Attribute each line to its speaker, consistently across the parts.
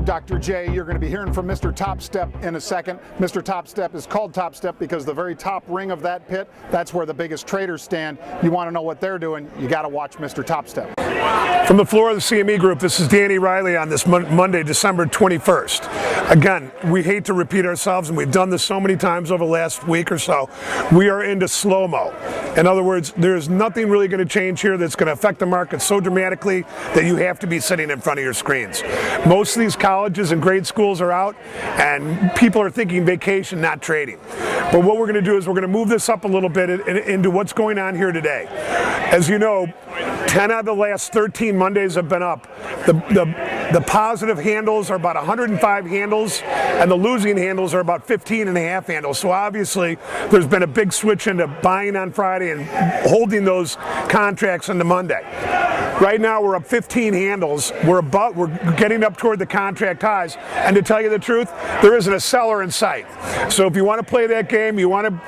Speaker 1: Dr. J. You're going to be hearing from Mr. Top Step in a second. Mr. Top Step is called Top Step because the very top ring of that pit, that's where the biggest traders stand. You want to know what they're doing, you got to watch Mr. Top Step.
Speaker 2: From the floor of the CME Group, this is Danny Riley on this Monday, December 21st. Again, we hate to repeat ourselves, and we've done this so many times over the last week or so. We are into slow-mo. In other words, there's nothing really going to change here that's going to affect the market so dramatically that you have to be sitting in front of your screens. Most of these colleges and grade schools are out, and people are thinking vacation, not trading. But what we're going to do is we're going to move this up a little bit into what's going on here today. As you know, 10 out of the last 13 Mondays have been up. The positive handles are about 105 handles, and the losing handles are about 15.5 handles. So obviously, there's been a big switch into buying on Friday and holding those contracts into Monday. Right now, we're up 15 handles. We're getting up toward the contract highs. And to tell you the truth, there isn't a seller in sight. So if you want to play that game, you want to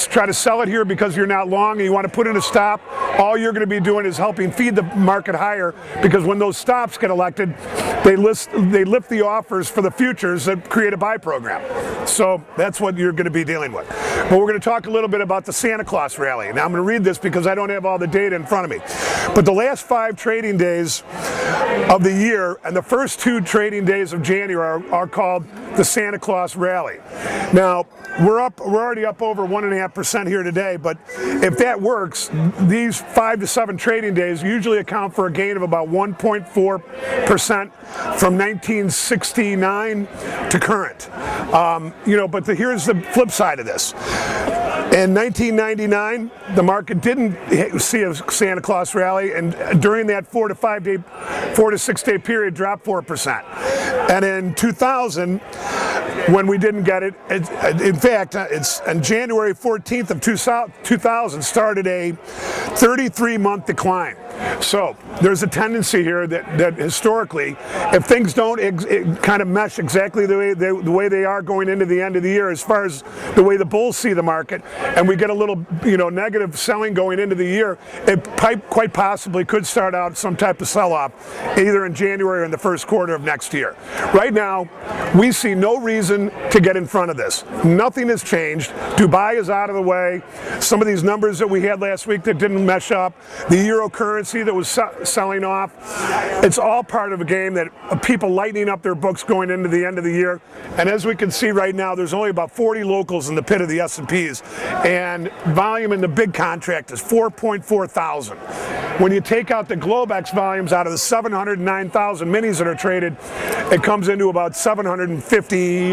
Speaker 2: try to sell it here because you're not long, and you want to put in a stop, all you're going to be doing is helping feed the market higher, because when those stops get elected, they lift the offers for the futures that create a buy program. So that's what you're going to be dealing with. But we're going to talk a little bit about the Santa Claus rally. Now I'm going to read this because I don't have all the data in front of me. But the last 5 trading days of the year and the first 2 trading days of January are called the Santa Claus rally. Now we're already up over 1.5% here today, but if that works, these 5 to 7 trading days usually account for a gain of about 1.4% from 1969 to current. But here's the flip side of this. In 1999, the market didn't see a Santa Claus rally, and during that 4 to 6 day period, dropped 4%. And in 2000, when we didn't get it, in fact, it's on January 14th of 2000 started a 33-month decline. So there's a tendency here that historically, if things don't kind of mesh exactly the way they are going into the end of the year, as far as the way the bulls see the market, and we get a little negative selling going into the year, it quite possibly could start out some type of sell-off either in January or in the first quarter of next year. Right now, we see no reason to get in front of this. Nothing has changed. Dubai is out of the way. Some of these numbers that we had last week that didn't mesh up, the euro currency that was selling off, it's all part of a game that people lightening up their books going into the end of the year. And as we can see right now, there's only about 40 locals in the pit of the S&Ps, and volume in the big contract is 4.4 thousand. When you take out the Globex volumes out of the 709,000 minis that are traded, it comes into about 750,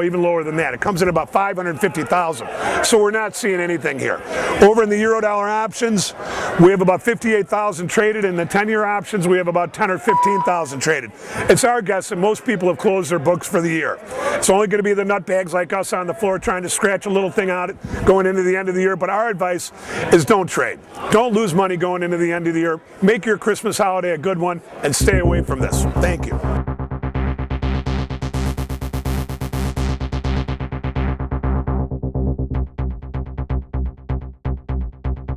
Speaker 2: even lower than that. It comes in about 550,000. So we're not seeing anything here. Over in the Eurodollar options, we have about 58,000 traded. In the 10-year options, we have about 10 or 15,000 traded. It's our guess that most people have closed their books for the year. It's only going to be the nutbags like us on the floor trying to scratch a little thing out going into the end of the year. But our advice is don't trade. Don't lose money going into the end of the year. Make your Christmas holiday a good one and stay away from this. Thank you.